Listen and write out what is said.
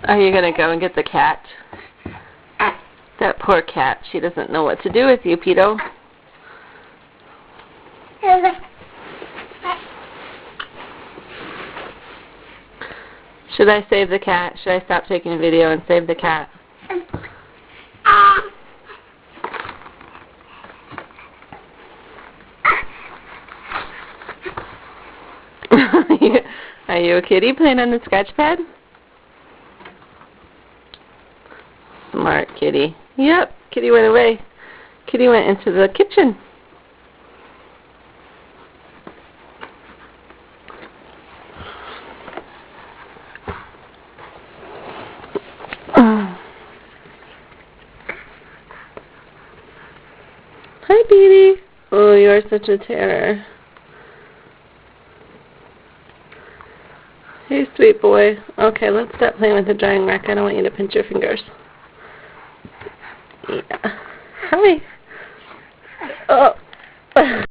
Are you going to go and get the cat? That poor cat. She doesn't know what to do with you, Petoh. Should I save the cat? Should I stop taking a video and save the cat? Are you a kitty playing on the sketch pad? Smart kitty. Yep, kitty went away. Kitty went into the kitchen. Hi, baby. Oh, you are such a terror. Hey, sweet boy. Okay, let's stop playing with the drying rack. I don't want you to pinch your fingers. Yeah.